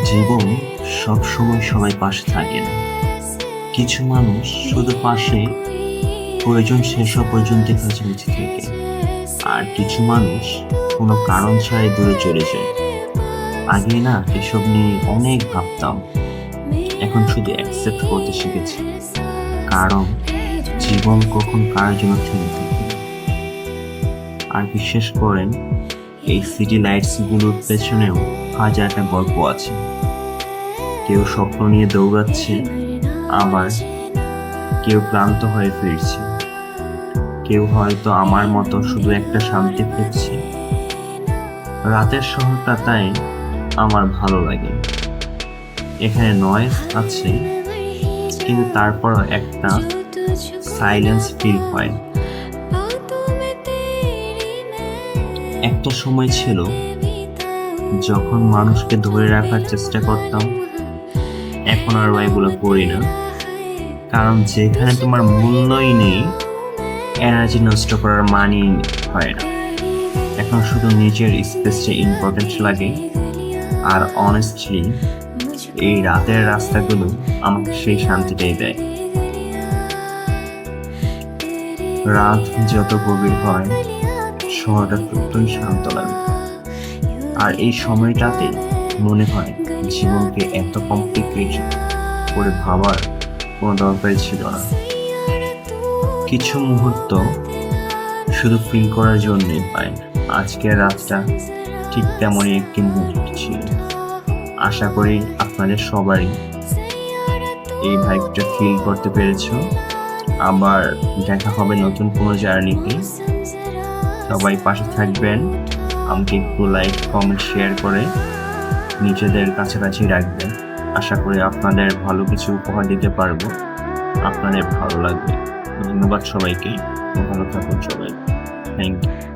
জীবন সবসময় সবাই পাশে থাকে না। কিছু মানুষ শুধু পাশে প্রয়োজন শেষ হওয়া পর্যন্ত কাছাকাছি থাকে, আর কিছু মানুষ কোনো কারণ ছাড়াই দূরে চলে যায়। আগে না এসব নিয়ে অনেক ভাবতাম, এখন শুধু অ্যাকসেপ্ট করতে শিখেছি। কারণ জীবন কখন কার জন্য থেমে থাকে। আর বিশ্বাস করেন, এই সিটি লাইটস গুলোর পেছনেও হাজারটা গল্প আছে। কেউ স্বপ্ন নিয়ে দৌড়াচ্ছে, আবার কেউ ক্লান্ত হয়ে ফিরছে, কেউ হয়তো আমার মতো শুধু একটা শান্তি খুঁজছে। রাতের শহরটা তাই আমার ভালো লাগে। এখানে নয়েজ আছে, কিন্তু তারপরও একটা সাইলেন্স ফিল হয়। একটা সময় ছিল যখন মানুষকে ধরে রাখার চেষ্টা করতাম, এখন আর এগুলো করি না। কারণ যেখানে তোমার মূল্যই নেই, এনার্জি নষ্ট করার মানি হয় না। এখন শুধু নিজের স্পেসটা ইম্পর্টেন্ট লাগে। আর অনেস্টলি এই রাতের রাস্তাগুলো আমাকে সেই শান্তিটাই দেয়। রাত যত গভীর হয়, শহরটা ততই শান্ত লাগে। আর এই সময়টাতে মনে হয় জীবনকে এত কমপ্লিকেট করে ভাবার কোনো দরকারই ছিল না। কিছু মুহূর্ত শুধু ফিল করার জন্যই পায়। আজকের রাতটা ঠিক তেমনই একটি মুহূর্ত ছিল। আশা করি আপনাদের সবাই এই ভাইবটা ফিল করতে পেরেছো। আবার দেখা হবে নতুন কোনো জার্নিতে। সবাই পাশে থাকবেন, আমাকে একটু লাইক কমেন্ট শেয়ার করে নিজেদের কাছাকাছি রাখবেন। আশা করি আপনাদের ভালো কিছু উপহার দিতে পারবো, আপনাদের ভালো লাগবে। ধন্যবাদ সবাইকে, ভালো থাকুন সবাই। Thank you.